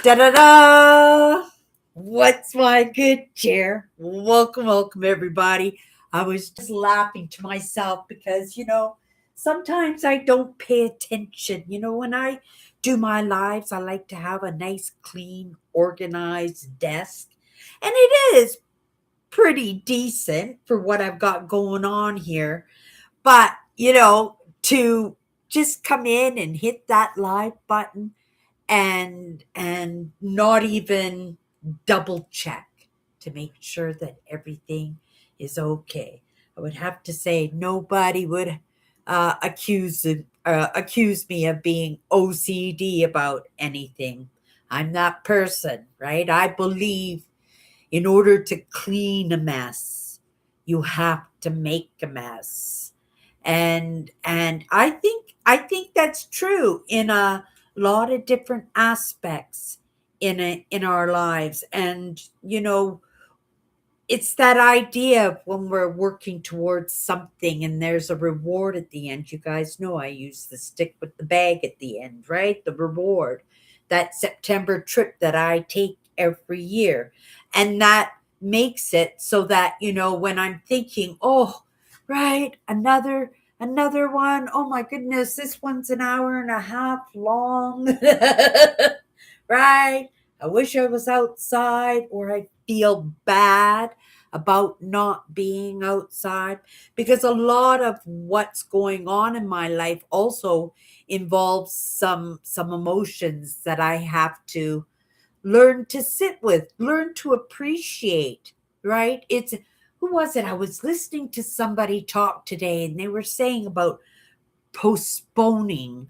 Da da da! What's my good chair? Welcome, everybody. I was just laughing to myself because, sometimes I don't pay attention. When I do my lives, I like to have a nice, clean, organized desk. And it is pretty decent for what I've got going on here. But, to just come in and hit that live button and not even double check to make sure that everything is okay. I would have to say nobody would accuse me of being OCD about anything. I'm that person, right? I believe in order to clean a mess, you have to make a mess. And I think that's true in a lot of different aspects in our lives. And it's that idea of when we're working towards something and there's a reward at the end. You guys know I use the stick with the bag at the end, right? The reward, that September trip that I take every year. And that makes it so that, when I'm thinking, oh, right, another one. Oh my goodness, this one's an hour and a half long. Right? I wish I was outside, or I feel bad about not being outside, because a lot of what's going on in my life also involves some emotions that I have to learn to sit with, learn to appreciate, right? It's who was it? I was listening to somebody talk today and they were saying about postponing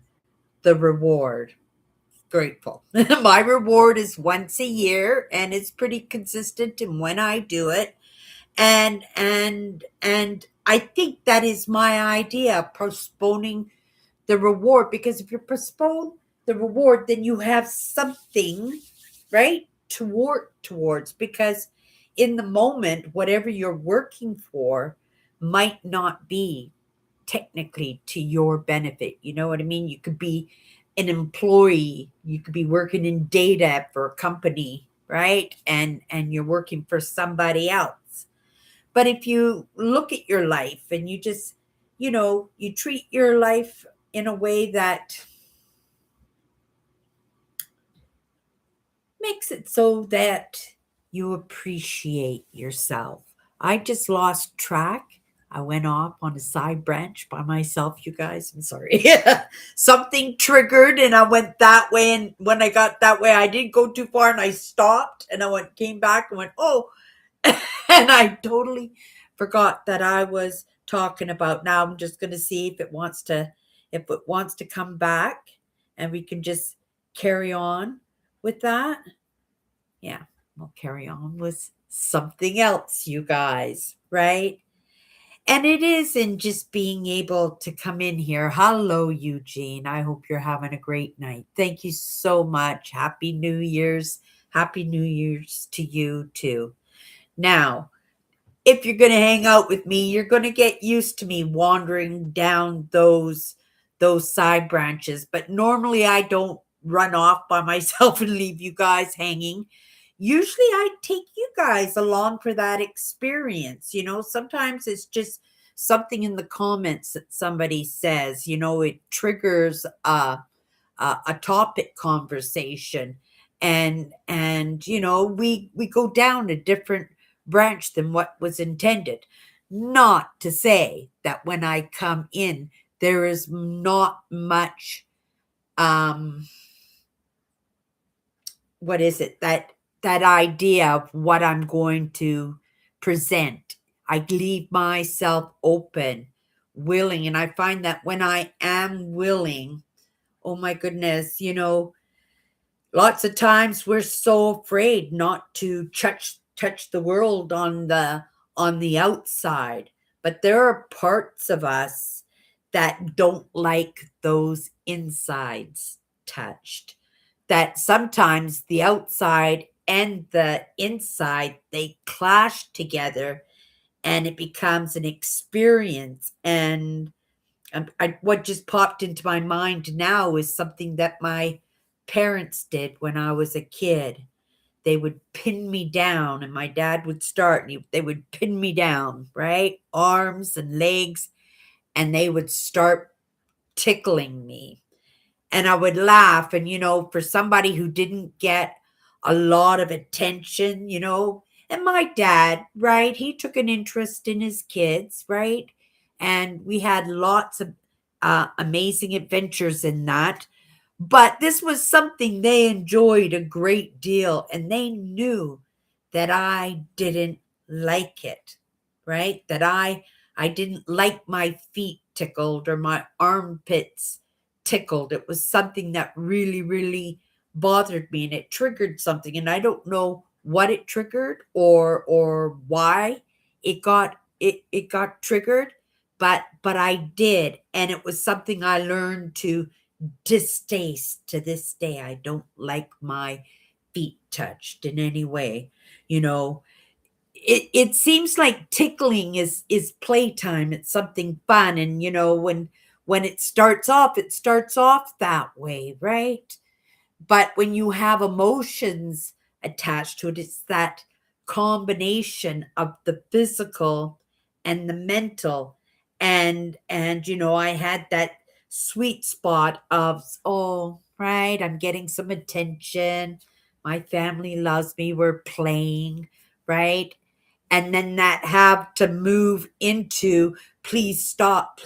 the reward. Grateful. My reward is once a year and it's pretty consistent in when I do it. And I think that is my idea, postponing the reward, because if you postpone the reward, then you have something, right, to work towards, because in the moment whatever you're working for might not be technically to your benefit. You know what I mean? You could be an employee, you could be working in data for a company, right? And you're working for somebody else. But if you look at your life and you just, you treat your life in a way that makes it so that you appreciate yourself. I just lost track. I went off on a side branch by myself, you guys. I'm sorry. Something triggered and I went that way. And when I got that way, I didn't go too far and I stopped and came back and went, oh, and I totally forgot that I was talking about. Now I'm just going to see if it wants to come back, and we can just carry on with that. Yeah, we'll carry on with something else, you guys, right? And it is in just being able to come in here. Hello, Eugene. I hope you're having a great night. Thank you so much. Happy New Year's. Happy New Year's to you too. Now, if you're going to hang out with me, you're going to get used to me wandering down those side branches. But normally I don't run off by myself and leave you guys hanging. Usually I take you guys along for that experience. Sometimes it's just something in the comments that somebody says, it triggers a topic conversation, and we go down a different branch than what was intended. Not to say that when I come in there is not much, um what is it, that idea of what I'm going to present. I leave myself open, willing, and I find that when I am willing, oh my goodness, lots of times we're so afraid not to touch the world on the outside. But there are parts of us that don't like those insides touched. That sometimes the outside and the inside, they clash together and it becomes an experience. And what just popped into my mind now is something that my parents did when I was a kid. They would pin me down, and my dad would start, and they would pin me down, right? Arms and legs, and they would start tickling me. And I would laugh. And, for somebody who didn't get a lot of attention, and my dad, right, he took an interest in his kids, right? And we had lots of amazing adventures in that. But this was something they enjoyed a great deal, and they knew that I didn't like it, right? That I didn't like my feet tickled or my armpits tickled. It was something that really, really bothered me, and it triggered something. And I don't know what it triggered or why it got triggered, but I did, and it was something I learned to distaste to this day. I don't like my feet touched in any way. You know, it seems like tickling is playtime. It's something fun, and when it starts off that way, right? But when you have emotions attached to it, it's that combination of the physical and the mental. And I had that sweet spot of, oh, right, I'm getting some attention. My family loves me. We're playing, right? And then that have to move into please stop,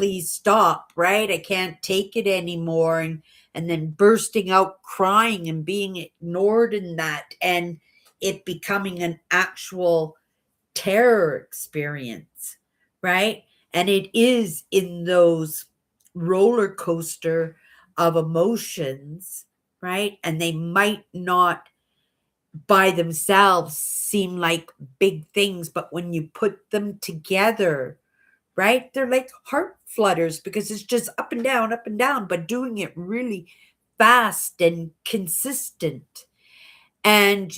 right? I can't take it anymore. And then bursting out crying and being ignored in that, and it becoming an actual terror experience, right? And it is in those roller coaster of emotions, right? And they might not by themselves seem like big things, but when you put them together, right, they're like heart flutters because it's just up and down, but doing it really fast and consistent. And,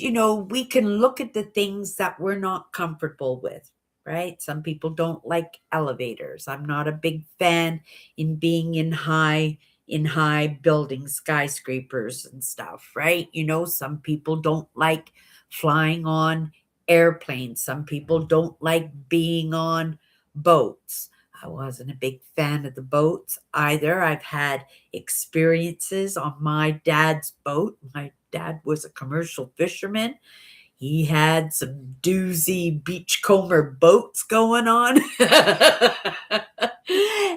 we can look at the things that we're not comfortable with, right? Some people don't like elevators. I'm not a big fan in being in high buildings, skyscrapers and stuff, right? Some people don't like flying on airplanes. Some people don't like being on boats. I wasn't a big fan of the boats either. I've had experiences on my dad's boat. My dad was a commercial fisherman. He had some doozy beachcomber boats going on.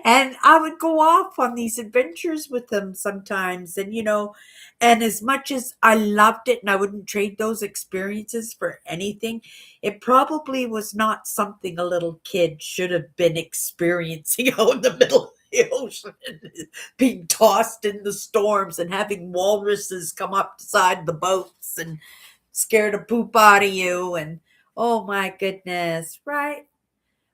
And I would go off on these adventures with him sometimes. And as much as I loved it and I wouldn't trade those experiences for anything, it probably was not something a little kid should have been experiencing out in the middle of the ocean, being tossed in the storms and having walruses come up beside the boats and scare the poop out of you. And oh my goodness, right?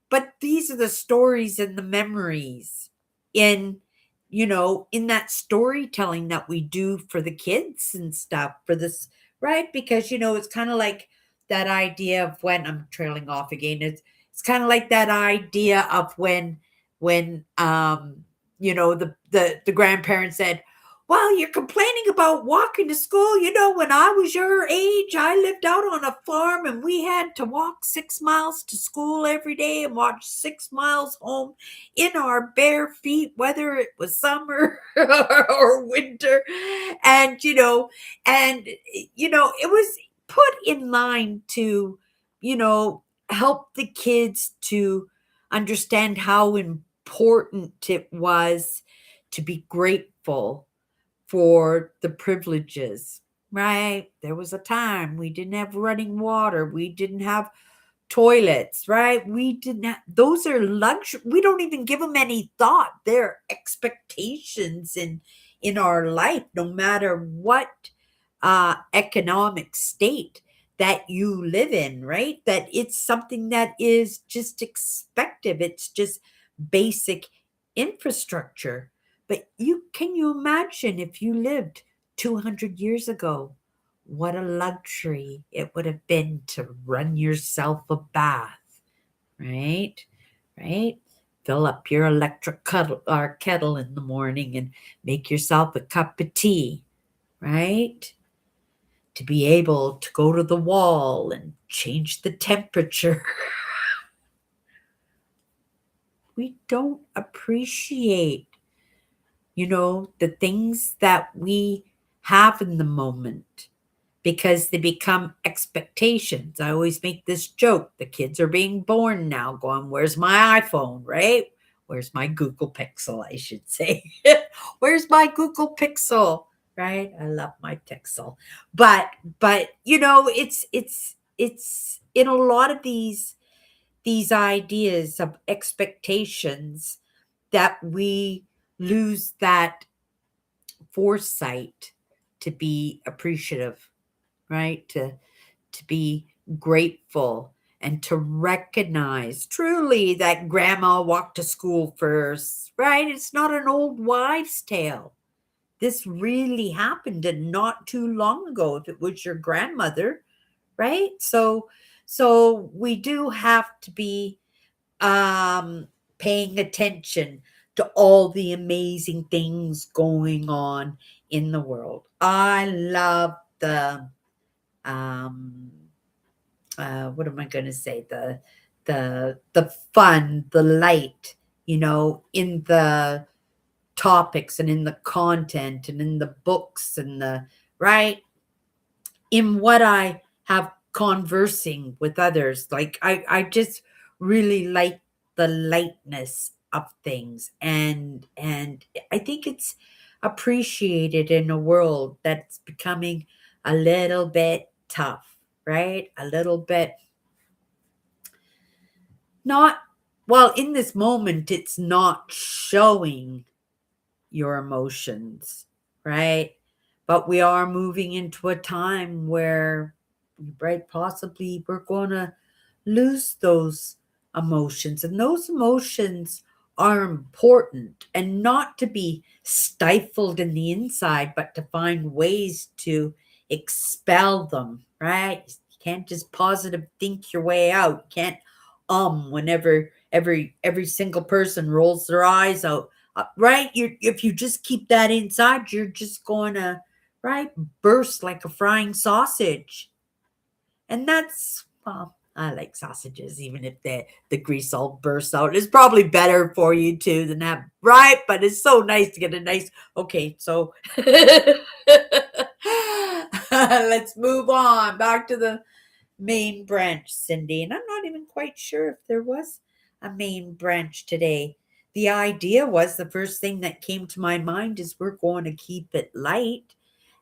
But these are the stories and the memories in in that storytelling that we do for the kids and stuff for this, right? Because it's kind of like that idea of when I'm trailing off again. It's kind of like that idea of when the grandparents said, well, you're complaining about walking to school. When I was your age, I lived out on a farm and we had to walk 6 miles to school every day and walk 6 miles home in our bare feet, whether it was summer or winter. And it was put in line to, help the kids to understand how important it was to be grateful for the privileges, right? There was a time we didn't have running water, we didn't have toilets, right? We didn't have, those are luxury. We don't even give them any thought. They're expectations in our life, no matter what economic state that you live in, right? That it's something that is just expected. It's just basic infrastructure. But you imagine if you lived 200 years ago, what a luxury it would have been to run yourself a bath, right? Right? Fill up your electric kettle in the morning and make yourself a cup of tea. right? To be able to go to the wall and change the temperature. We don't appreciate, the things that we have in the moment because they become expectations. I always make this joke. The kids are being born now going, where's my iPhone, right? Where's my Google Pixel, I should say. Where's my Google Pixel? Right? I love my Pixel. But it's in a lot of these ideas of expectations that we lose that foresight to be appreciative, right? To be grateful and to recognize truly that grandma walked to school first, right? It's not an old wives' tale. This really happened and not too long ago if it was your grandmother, right? So we do have to be paying attention to all the amazing things going on in the world. I love the um what am I going to say, the fun, the light, in the topics and in the content and in the books and the right in what I have conversing with others. Like I just really like the lightness of things, and I think it's appreciated in a world that's becoming a little bit tough, right? A little bit not well in this moment it's not showing your emotions, right? But we are moving into a time where, right, possibly we're going to lose those emotions. And those emotions are important and not to be stifled in the inside, but to find ways to expel them, right? You can't just positive think your way out. You can't whenever every single person rolls their eyes out, right? If you just keep that inside, you're just going to, right, burst like a frying sausage. And that's, well, I like sausages, even if the grease all bursts out. It's probably better for you too than that, right? But it's so nice to get a nice, okay, so let's move on back to the main branch, Cindy. And I'm not even quite sure if there was a main branch today. The idea was the first thing that came to my mind is we're going to keep it light.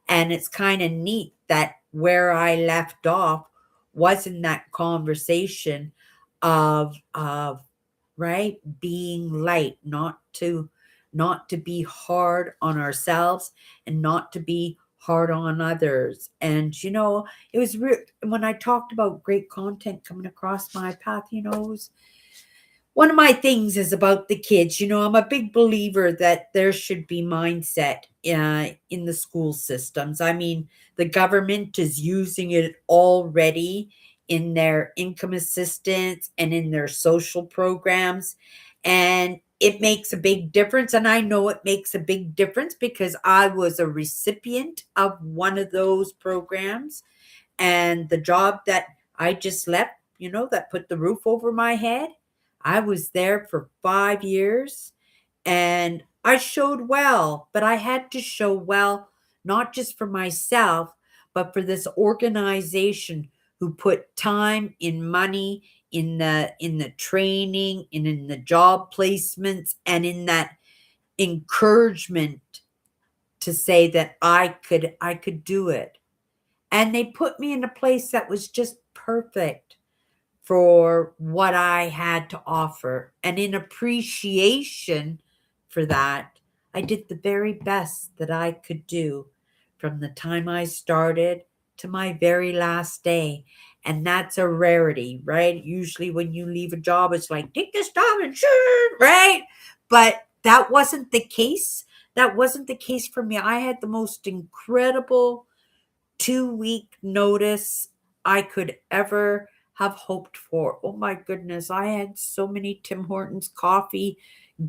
And it's kind of neat that where I left off was in that conversation of right being light, not to be hard on ourselves and not to be hard on others. And it was when I talked about great content coming across my path, it was one of my things is about the kids. I'm a big believer that there should be mindset in the school systems. I mean, the government is using it already in their income assistance and in their social programs. And it makes a big difference. And I know it makes a big difference because I was a recipient of one of those programs. And the job that I just left, that put the roof over my head, I was there for 5 years and I showed well, but I had to show well, not just for myself, but for this organization who put time in money in the training and in the job placements and in that encouragement to say that I could do it. And they put me in a place that was just perfect for what I had to offer. And in appreciation for that, I did the very best that I could do from the time I started to my very last day. And that's a rarity, right? Usually when you leave a job, it's like, take this job and shoot, right? But that wasn't the case. That wasn't the case for me. I had the most incredible 2-week notice I could ever have hoped for. Oh my goodness. I had so many Tim Hortons coffee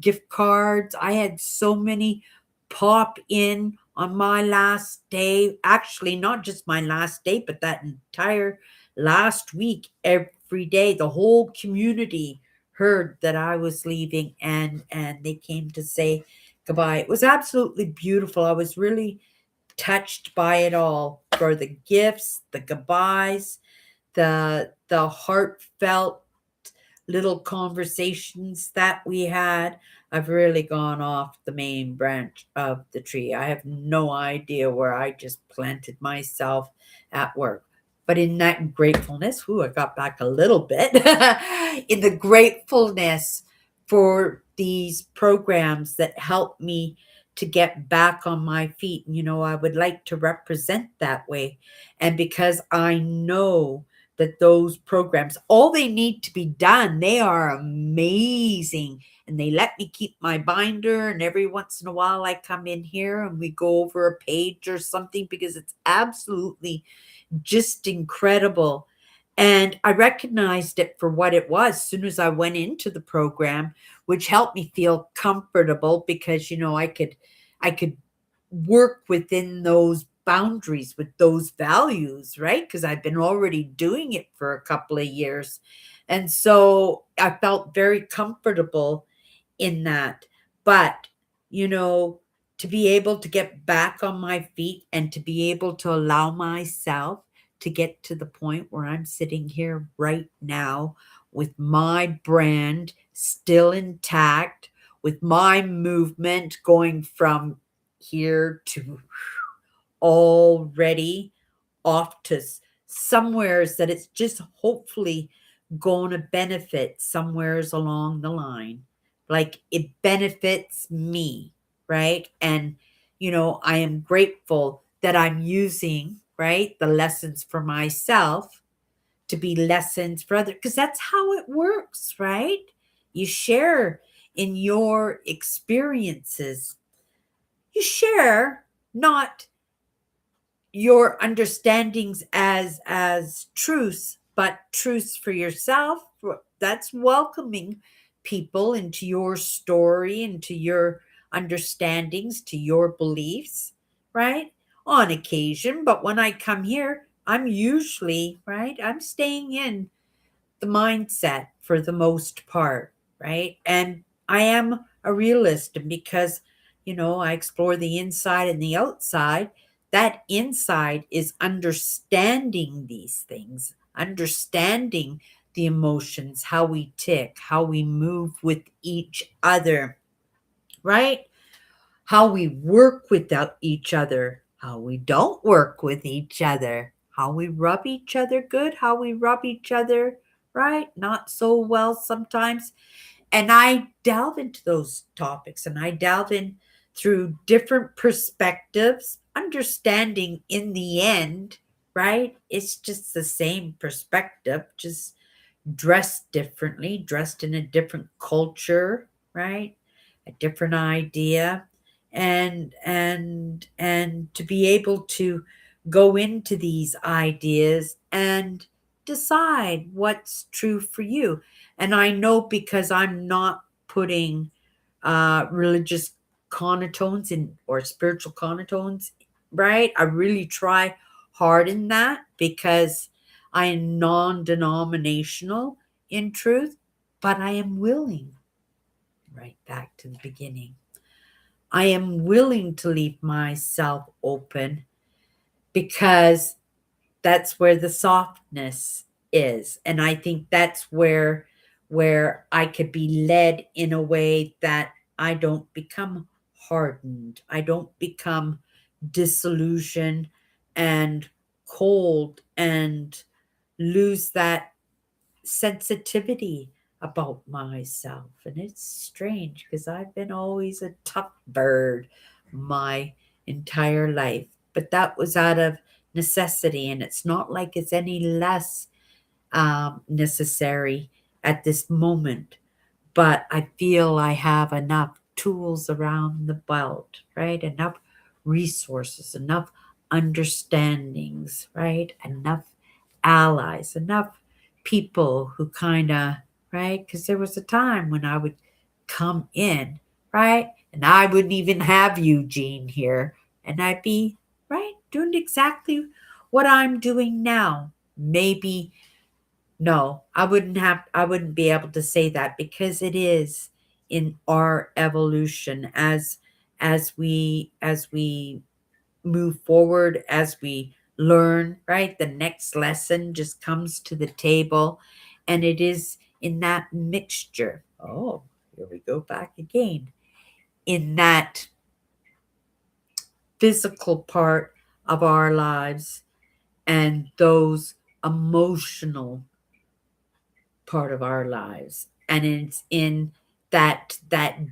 gift cards. I had so many pop in on my last day, actually, not just my last day, but that entire last week, every day, the whole community heard that I was leaving, and they came to say goodbye. It was absolutely beautiful. I was really touched by it all, for the gifts, the goodbyes, the heartfelt little conversations that we had. I've really gone off the main branch of the tree. I have no idea where I just planted myself at work. But in that gratefulness, I got back a little bit. In the gratefulness for these programs that help me to get back on my feet. I would like to represent that way. And because I know that those programs, all they need to be done, they are amazing. And they let me keep my binder, and every once in a while I come in here and we go over a page or something, because it's absolutely just incredible. And I recognized it for what it was as soon as I went into the program, which helped me feel comfortable, because I could work within those boundaries with those values, right? Because I've been already doing it for a couple of years. And so I felt very comfortable in that. But, you know, to be able to get back on my feet and to be able to allow myself to get to the point where I'm sitting here right now with my brand still intact, with my movement going from here to already off to somewheres that it's just hopefully going to benefit somewheres along the line. Like, it benefits me, right? And, I am grateful that I'm using, right, the lessons for myself to be lessons for others, because that's how it works, right? You share in your experiences. You share, not your understandings as truths, but truths for yourself. That's welcoming people into your story, into your understandings, to your beliefs, right? On occasion, but when I come here, I'm usually, right, I'm staying in the mindset for the most part, right? And I am a realist, and because, I explore the inside and the outside. That inside is understanding these things, understanding the emotions, how we tick, how we move with each other, right? How we work without each other, how we don't work with each other, how we rub each other good, how we rub each other, right, not so well sometimes. And I delve into those topics, and I delve in through different perspectives, understanding in the end, right, it's just the same perspective, just dressed differently, dressed in a different culture, right? A different idea. And to be able to go into these ideas and decide what's true for you. And I know, because I'm not putting religious connotations in, or spiritual connotations, right? I really try hard in that, because I am non denominational in truth, but I am willing, right back to the beginning, I am willing to leave myself open, because that's where the softness is. And I think that's where I could be led in a way that I don't become hardened. I don't become disillusioned and cold and lose that sensitivity about myself. And it's strange, because I've been always a tough bird my entire life. But that was out of necessity, and it's not like it's any less necessary at this moment. But I feel I have enough tools around the belt, right? Enough resources, enough understandings, right? Enough allies, enough people who kind of, right? Because there was a time when I would come in, right? And I wouldn't even have Eugene here. and I'd be right doing exactly what I'm doing now. Maybe no, I wouldn't be able to say that because it is in our evolution as we move forward, as we learn, right? The next lesson just comes to the table, and it is in that mixture. Oh, here we go back again. In that physical part of our lives and those emotional part of our lives. And it's in that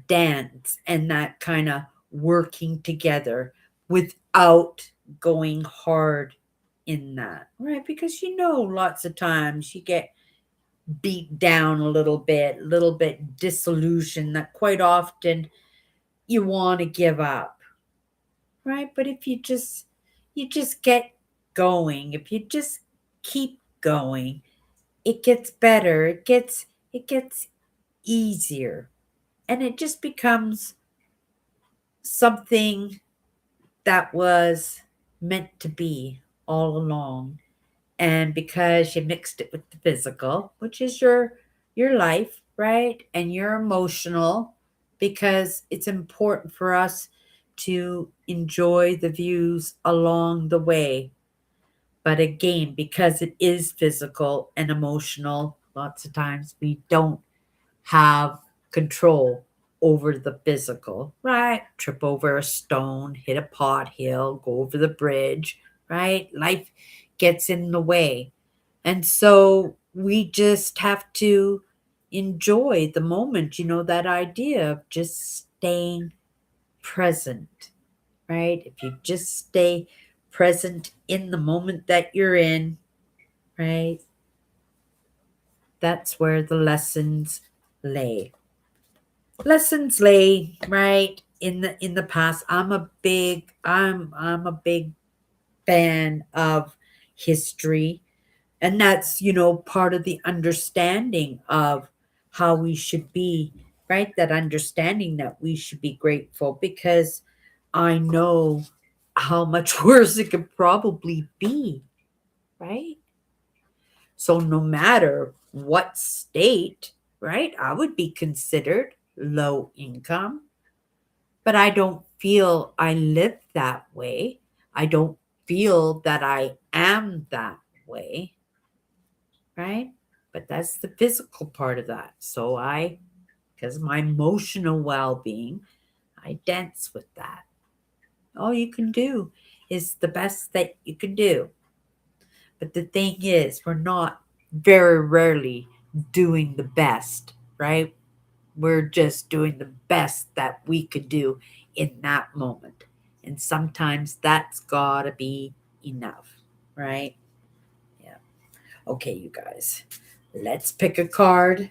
dance and that kind of working together without going hard in that, right? Because lots of times you get beat down a little bit disillusioned, that quite often you want to give up, right? But if you just get going, if you just keep going, it gets better, it gets easier, and it just becomes something that was meant to be all along. And because you mixed it with the physical, which is your life, right? And your emotional, because it's important for us to enjoy the views along the way. But again, because it is physical and emotional, lots of times we don't have control over the physical, right? Trip over a stone, hit a pothole, go over the bridge, right? Life gets in the way. And so we just have to enjoy the moment, that idea of just staying present, right? If you just stay present in the moment that you're in, right? That's where the lessons lay. Lessons lay right in the past. I'm a big fan of history, and that's part of the understanding of how we should be, right? That understanding that we should be grateful, because I know how much worse it could probably be, right? So no matter what state, right, I would be considered low income, but I don't feel I live that way. I don't feel that I am that way, right? But that's the physical part of that. So because of my emotional well being, I dance with that. All you can do is the best that you can do. But the thing is, we're not very rarely doing the best, right? We're just doing the best that we could do in that moment. And sometimes that's gotta be enough, right? Yeah. Okay, you guys, let's pick a card.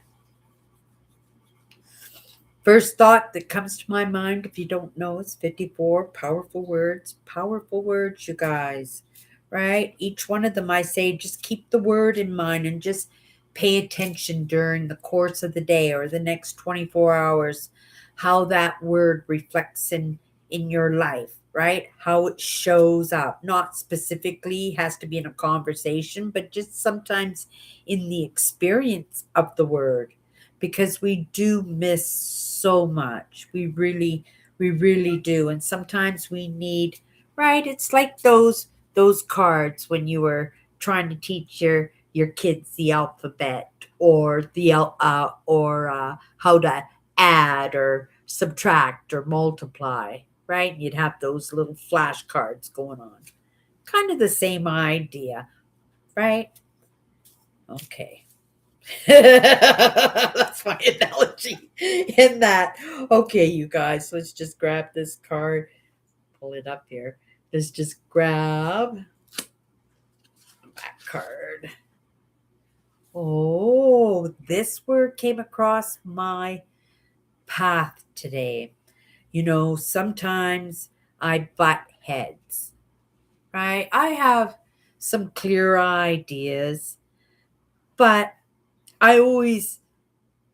First thought that comes to my mind, if you don't know, is 54 powerful words. Powerful words, you guys, right? Each one of them, I say, just keep the word in mind and just pay attention during the course of the day or the next 24 hours, how that word reflects in your life, right? How it shows up. Not specifically has to be in a conversation, but just sometimes in the experience of the word, because we do miss so much. We really do. And sometimes we need, right? It's like those cards when you were trying to teach your kids the alphabet, or how to add or subtract or multiply, right? You'd have those little flashcards going on. Kind of the same idea, right? Okay. That's my analogy in that. Okay, you guys, let's just grab this card, pull it up here. Let's just grab that card. Oh, this word came across my path today. Sometimes I butt heads, right? I have some clear ideas, but I always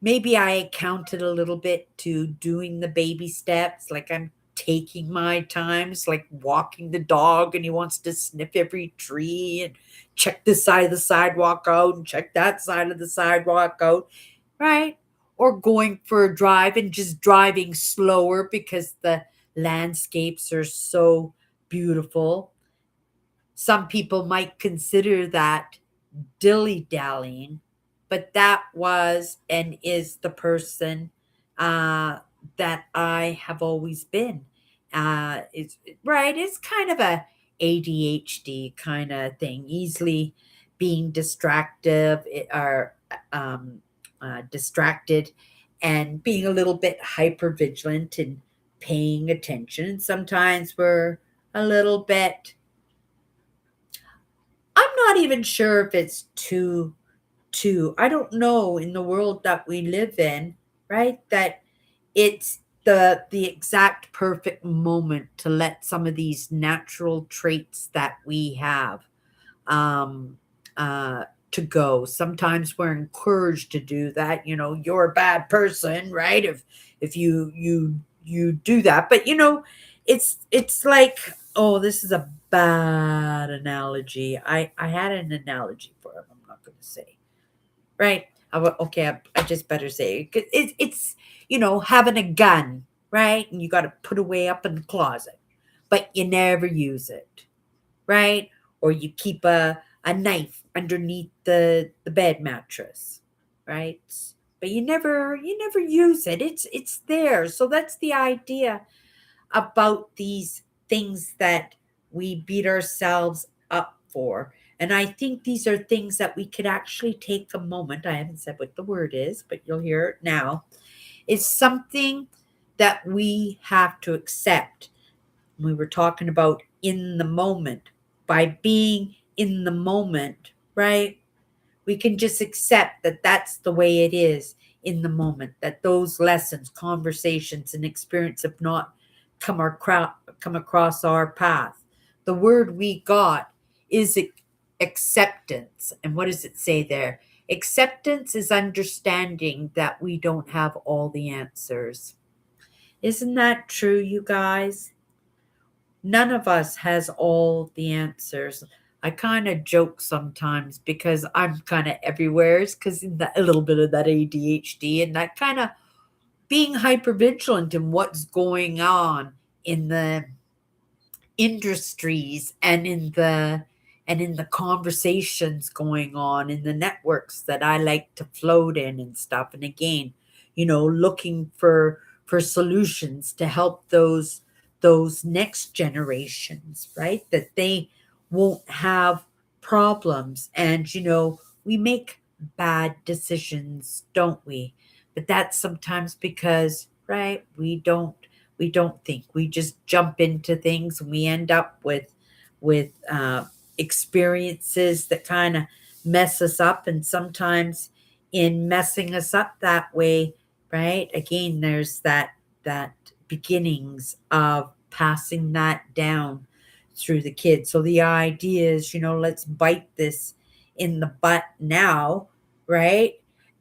maybe I counted a little bit to doing the baby steps. Like I'm taking my times, like walking the dog, and he wants to sniff every tree and check this side of the sidewalk out and check that side of the sidewalk out, right? Or going for a drive and just driving slower because the landscapes are so beautiful. Some people might consider that dilly dallying, but that was and is the person uh, that I have always been. It's right. It's kind of a ADHD kind of thing, easily being um, distracted, and being a little bit hyper vigilant and paying attention. Sometimes we're a little bit. I'm not even sure if it's too. I don't know, in the world that we live in, right? That it's the exact perfect moment to let some of these natural traits that we have um uh to go. Sometimes we're encouraged to do that. You're a bad person, right? If you do that. But it's like, oh, this is a bad analogy. I had an analogy for him. I'm not going to say. Right. Okay, I just better say it. 'Cause it's having a gun, right? And you got to put away up in the closet, but you never use it, right? Or you keep a knife underneath the bed mattress, right? But you never use it. It's there. So that's the idea about these things that we beat ourselves up for. And I think these are things that we could actually take a moment. I haven't said what the word is, but you'll hear it now. It's something that we have to accept. We were talking about in the moment. By being in the moment, right? We can just accept that that's the way it is in the moment, that those lessons, conversations, and experience have not come across our path. The word we got is acceptance. And what does it say there? Acceptance is understanding that we don't have all the answers. Isn't that true, you guys? None of us has all the answers. I kind of joke sometimes because I'm kind of everywhere, because a little bit of that ADHD and that kind of being hyper vigilant in what's going on in the industries and in the conversations going on in the networks that I like to float in and stuff. And again, looking for solutions to help those next generations, right? That they won't have problems. And we make bad decisions, don't we? But that's sometimes because, right, we don't think. We just jump into things, and we end up with experiences that kind of mess us up. And sometimes in messing us up that way, right, again, there's that beginnings of passing that down through the kids. So the idea is, let's bite this in the butt now, right?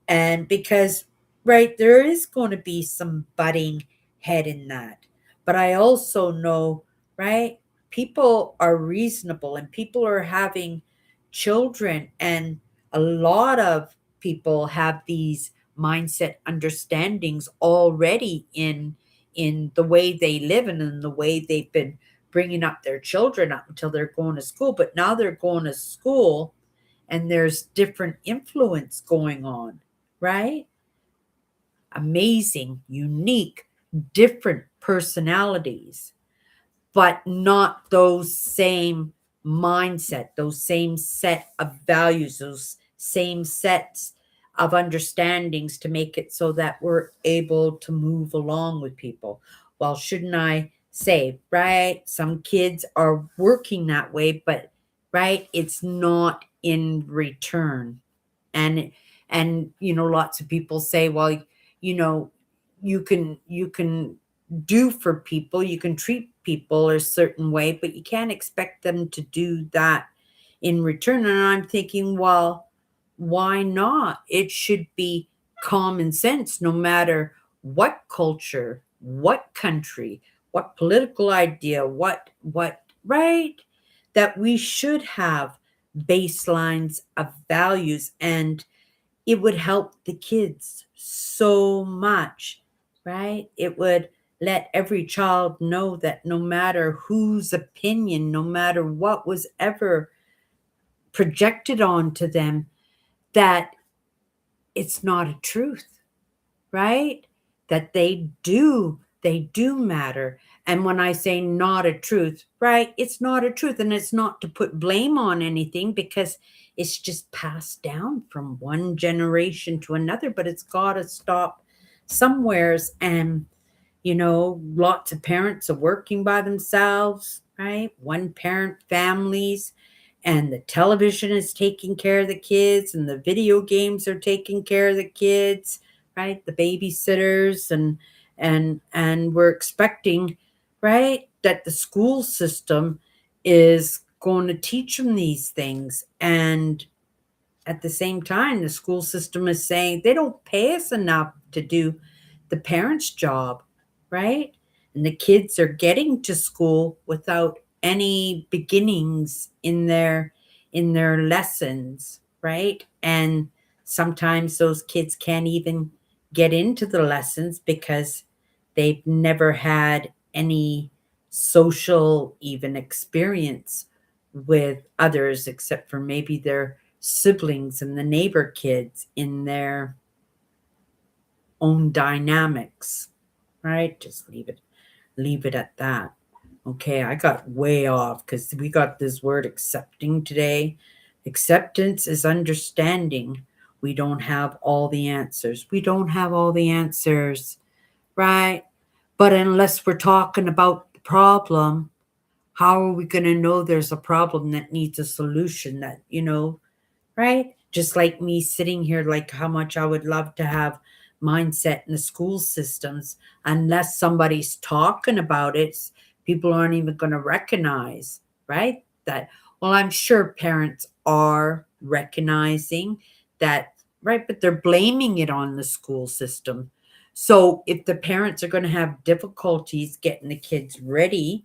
And because, right, there is going to be some butting head in that. But I also know, right, people are reasonable and people are having children, and a lot of people have these mindset understandings already in the way they live and in the way they've been bringing up their children up until they're going to school. But now they're going to school and there's different influence going on, right? Amazing, unique, different personalities, but not those same mindset, those same set of values, those same sets of understandings to make it so that we're able to move along with people. Well, shouldn't I say, right? Some kids are working that way, but right, it's not in return. And lots of people say, well, you know you can do for people, you can treat people a certain way, but you can't expect them to do that in return. And I'm thinking, well, why not? It should be common sense, no matter what culture, what country, what political idea, what right? That we should have baselines of values, and it would help the kids so much, right? It would let every child know that no matter whose opinion, no matter what was ever projected onto them, that it's not a truth, right? That they do matter. And when I say not a truth, right, it's not a truth. And it's not to put blame on anything, because it's just passed down from one generation to another, but it's got to stop somewheres. And lots of parents are working by themselves, right? One parent families, and the television is taking care of the kids, and the video games are taking care of the kids, right? The babysitters, and we're expecting, right, that the school system is going to teach them these things. And at the same time, the school system is saying they don't pay us enough to do the parents' job, right? And the kids are getting to school without any beginnings in their lessons, right? And sometimes those kids can't even get into the lessons because they've never had any social even experience with others, except for maybe their siblings and the neighbor kids in their own dynamics, right? Just leave it at that. Okay, I got way off because we got this word accepting today. Acceptance is understanding. We don't have all the answers. We don't have all the answers, right? But unless we're talking about the problem, how are we going to know there's a problem that needs a solution, that, right? Just like me sitting here, like how much I would love to have mindset in the school systems. Unless somebody's talking about it, people aren't even going to recognize, right? That, well, I'm sure parents are recognizing that, right? But they're blaming it on the school system. So if the parents are going to have difficulties getting the kids ready,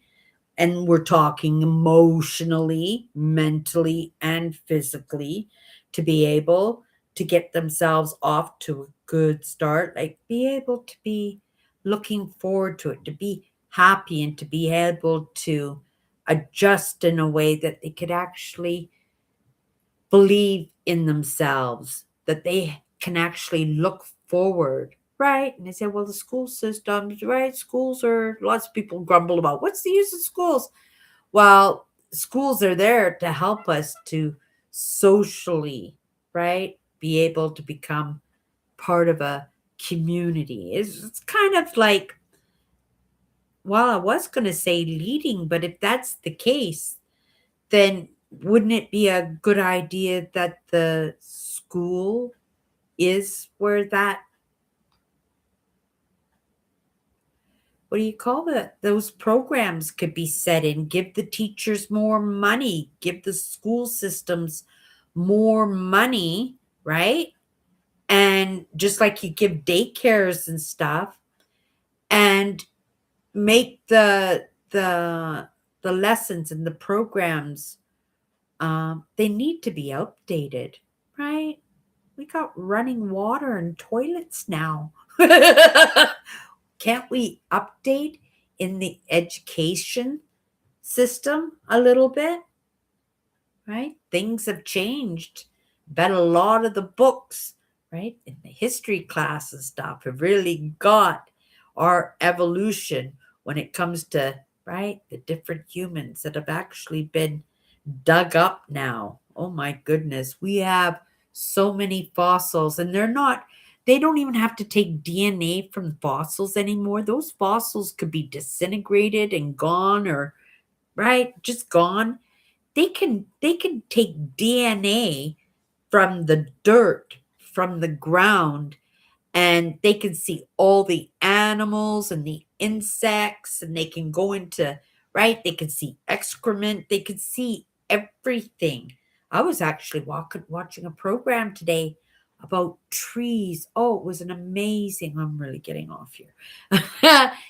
and we're talking emotionally, mentally, and physically, to be able to get themselves off to a good start, like be able to be looking forward to it, to be happy, and to be able to adjust in a way that they could actually believe in themselves, that they can actually look forward, right? And they say, well, the school systems, right? Schools are, lots of people grumble about, what's the use of schools? Well, schools are there to help us to socially, right, be able to become part of a community. It's kind of like, well, I was going to say leading, but if that's the case, then wouldn't it be a good idea that the school is where that, what do you call that? Those programs could be set in, give the teachers more money, give the school systems more money, right? And just like you give daycares and stuff, and make the lessons and the programs, they need to be updated, right? We got running water and toilets now. Can't we update in the education system a little bit? Right? Things have changed. Bet a lot of the books, right, in the history class and stuff have really got our evolution when it comes to, right, the different humans that have actually been dug up now. Oh my goodness. We have so many fossils, and they don't even have to take DNA from fossils anymore. Those fossils could be disintegrated and gone, or, right, just gone. They can take DNA from the dirt, from the ground, and they can see all the animals and the insects, and they can go into, right, they can see excrement, they can see everything. I was actually watching a program today about trees. Oh, it was an amazing, I'm really getting off here.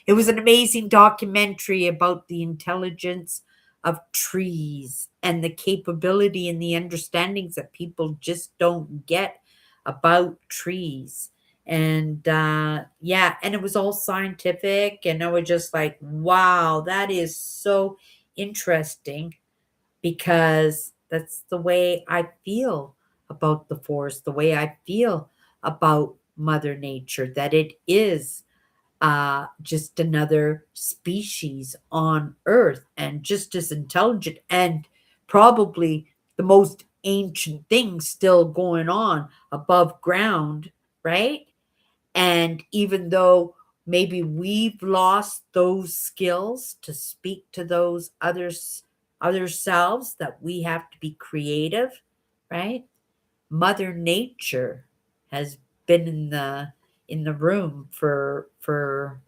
It was an amazing documentary about the intelligence of trees and the capability and the understandings that people just don't get about trees. And yeah, and it was all scientific. And I was just like, wow, that is so interesting, because that's the way I feel about the forest, the way I feel about Mother Nature, that it is just another species on Earth and just as intelligent, and probably the most ancient thing still going on above ground, right? And even though maybe we've lost those skills to speak to those other selves, that we have to be creative, right? Mother Nature has been in the room for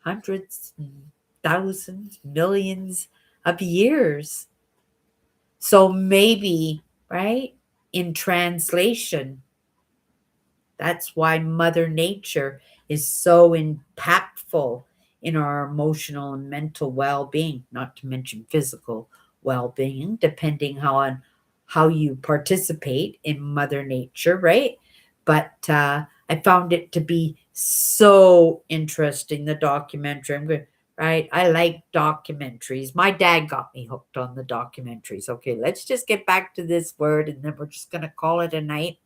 hundreds and thousands, millions of years. So maybe, right? In translation, that's why Mother Nature is so impactful in our emotional and mental well-being, not to mention physical well-being, depending on how you participate in Mother Nature, right? But I found it to be so interesting, the documentary. I'm good, right? I like documentaries. My dad got me hooked on the documentaries. Okay, let's just get back to this word, and then we're just going to call it a night.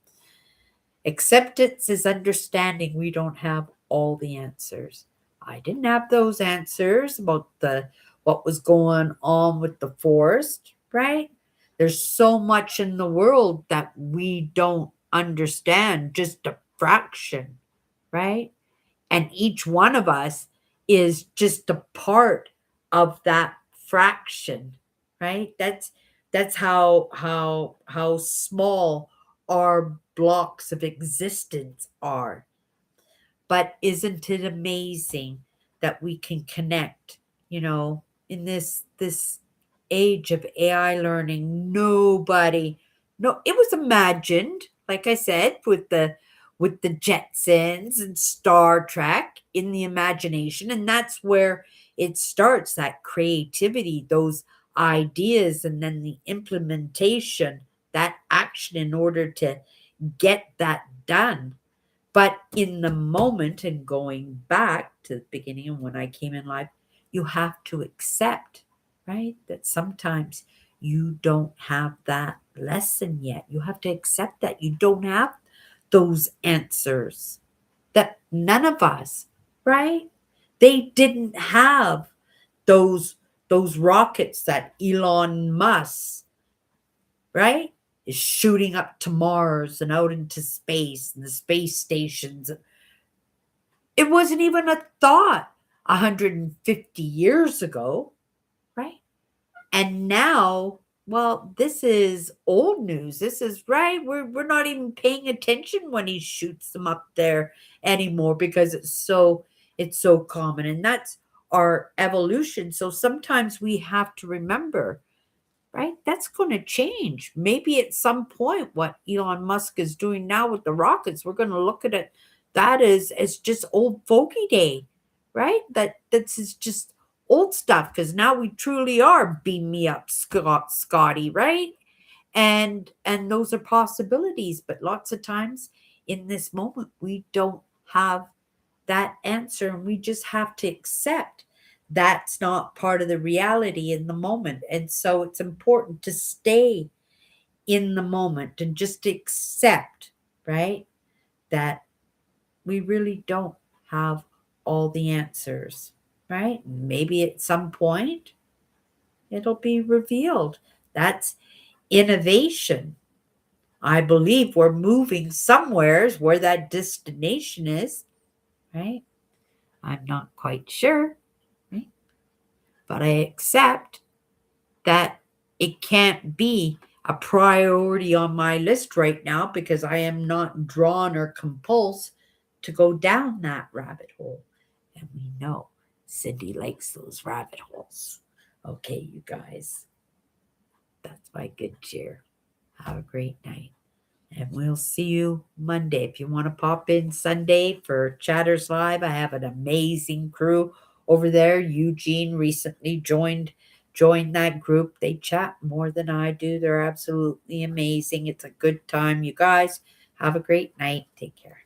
Acceptance is understanding we don't have all the answers. I didn't have those answers about the what was going on with the forest, right? There's so much in the world that we don't understand, just a fraction, right? And each one of us is just a part of that fraction, right? That's how small our blocks of existence are. But isn't it amazing that we can connect, in this age of AI learning? Nobody, no, it was imagined, like I said, with the Jetsons and Star Trek in the imagination, and that's where it starts, that creativity, those ideas, and then the implementation, that action in order to get that done. But in the moment, and going back to the beginning of when I came in life, you have to accept, right? That sometimes you don't have that lesson yet. You have to accept that you don't have those answers. That none of us, right? They didn't have those those rockets that Elon Musk, right, is shooting up to Mars and out into space and the space stations. It wasn't even a thought 150 years ago, right? And now, well, this is old news. This is right. We're not even paying attention when he shoots them up there anymore, because it's so common, and that's our evolution. So sometimes we have to remember, right? That's going to change. Maybe at some point, what Elon Musk is doing now with the rockets, we're going to look at it that as just old fogey day, right? That's is just old stuff, because now we truly are beam me up, Scotty, right? And those are possibilities, but lots of times in this moment we don't have that answer, and we just have to accept that's not part of the reality in the moment. And so it's important to stay in the moment and just accept, right, that we really don't have all the answers, right? Maybe at some point it'll be revealed. That's innovation. I believe we're moving somewheres where that destination is, right? I'm not quite sure, right? But I accept that it can't be a priority on my list right now, because I am not drawn or compulsed to go down that rabbit hole. And we know Cindy likes those rabbit holes. Okay, you guys, that's my good cheer. Have a great night. And we'll see you Monday. If you want to pop in Sunday for Chatters Live, I have an amazing crew over there. Eugene recently joined that group. They chat more than I do. They're absolutely amazing. It's a good time. You guys have a great night. Take care.